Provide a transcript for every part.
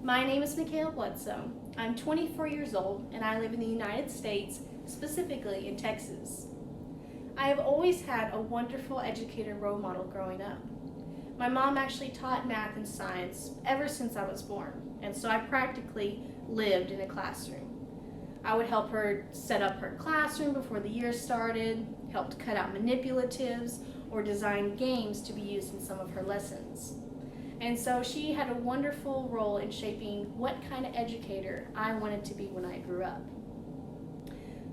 My name is Michaela Bledsoe. I'm 24 years old and I live in the United States, specifically in Texas. I have always had a wonderful educator role model growing up. My mom actually taught math and science ever since I was born, and so I practically lived in a classroom. I would help her set up her classroom before the year started, helped cut out manipulatives, or design games to be used in some of her lessons. And so she had a wonderful role in shaping what kind of educator I wanted to be when I grew up.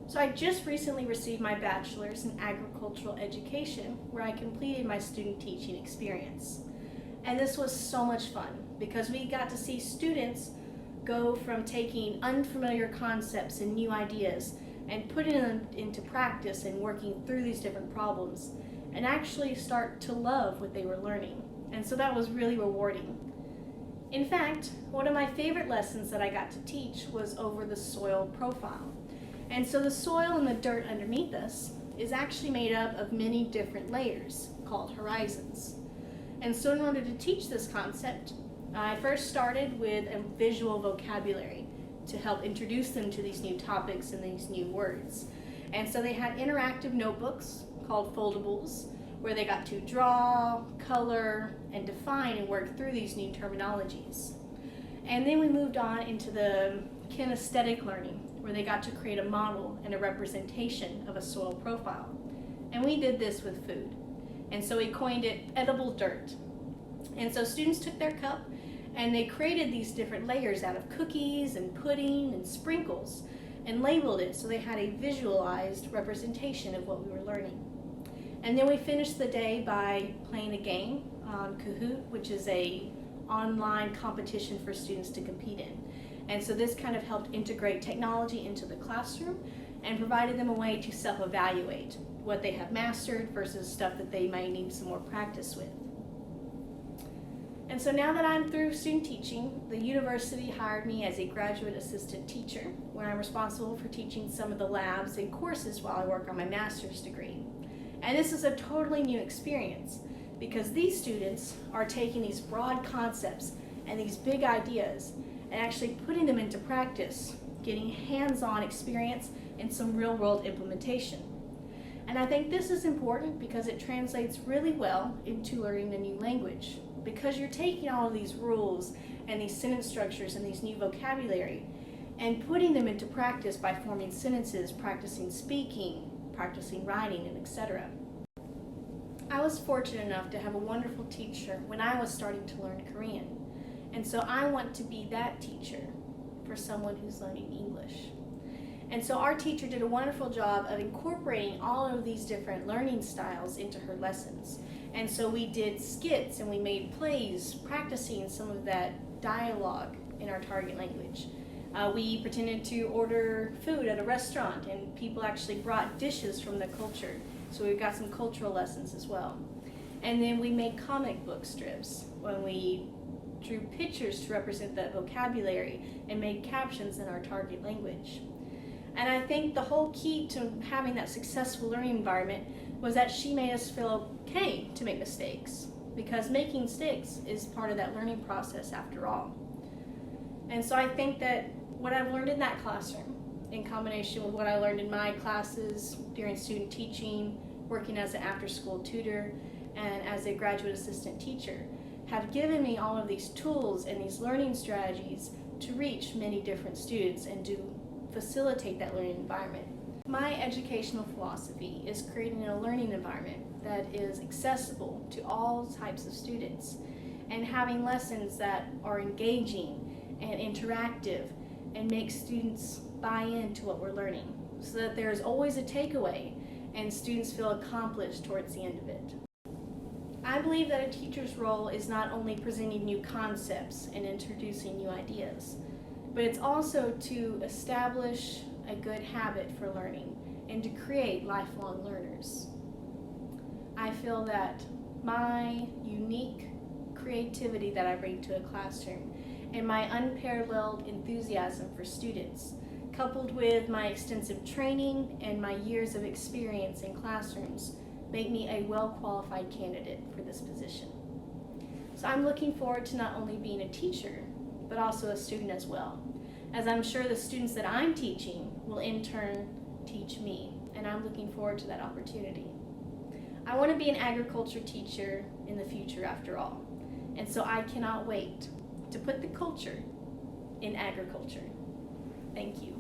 So I just recently received my bachelor's in agricultural education, where I completed my student teaching experience. And this was so much fun because we got to see students go from taking unfamiliar concepts and new ideas and putting them into practice and working through these different problems and actually start to love what they were learning. And so that was really rewarding. In fact, one of my favorite lessons that I got to teach was over the soil profile. And so the soil and the dirt underneath us is actually made up of many different layers called horizons. And so in order to teach this concept, I first started with a visual vocabulary to help introduce them to these new topics and these new words. And so they had interactive notebooks called foldables, where they got to draw, color, and define and work through these new terminologies. And then we moved on into the kinesthetic learning, where they got to create a model and a representation of a soil profile. And we did this with food. And so we coined it edible dirt. And so students took their cup and they created these different layers out of cookies and pudding and sprinkles and labeled it so they had a visualized representation of what we were learning. And then we finished the day by playing a game on Kahoot, which is a online competition for students to compete in. And so this kind of helped integrate technology into the classroom and provided them a way to self-evaluate what they have mastered versus stuff that they might need some more practice with. And so now that I'm through student teaching, the university hired me as a graduate assistant teacher, where I'm responsible for teaching some of the labs and courses while I work on my master's degree. And this is a totally new experience because these students are taking these broad concepts and these big ideas and actually putting them into practice, getting hands-on experience and some real-world implementation. And I think this is important because it translates really well into learning a new language, because you're taking all of these rules and these sentence structures and these new vocabulary and putting them into practice by forming sentences, practicing speaking, practicing writing, and etc. I was fortunate enough to have a wonderful teacher when I was starting to learn Korean. And so I want to be that teacher for someone who's learning English. And so our teacher did a wonderful job of incorporating all of these different learning styles into her lessons. And so we did skits and we made plays practicing some of that dialogue in our target language. We pretended to order food at a restaurant and people actually brought dishes from the culture. So we got some cultural lessons as well. And then we made comic book strips when we drew pictures to represent that vocabulary and made captions in our target language. And I think the whole key to having that successful learning environment was that she made us feel okay to make mistakes, because making mistakes is part of that learning process after all. And so I think that what I've learned in that classroom, in combination with what I learned in my classes during student teaching, working as an after-school tutor, and as a graduate assistant teacher, have given me all of these tools and these learning strategies to reach many different students and to facilitate that learning environment. My educational philosophy is creating a learning environment that is accessible to all types of students and having lessons that are engaging and interactive and make students buy into what we're learning so that there's always a takeaway and students feel accomplished towards the end of it. I believe that a teacher's role is not only presenting new concepts and introducing new ideas, but it's also to establish a good habit for learning and to create lifelong learners. I feel that my unique creativity that I bring to a classroom and my unparalleled enthusiasm for students, coupled with my extensive training and my years of experience in classrooms, make me a well-qualified candidate for this position. So I'm looking forward to not only being a teacher, but also a student as well, as I'm sure the students that I'm teaching will in turn teach me, and I'm looking forward to that opportunity. I want to be an agriculture teacher in the future after all, and so I cannot wait to put the culture in agriculture. Thank you.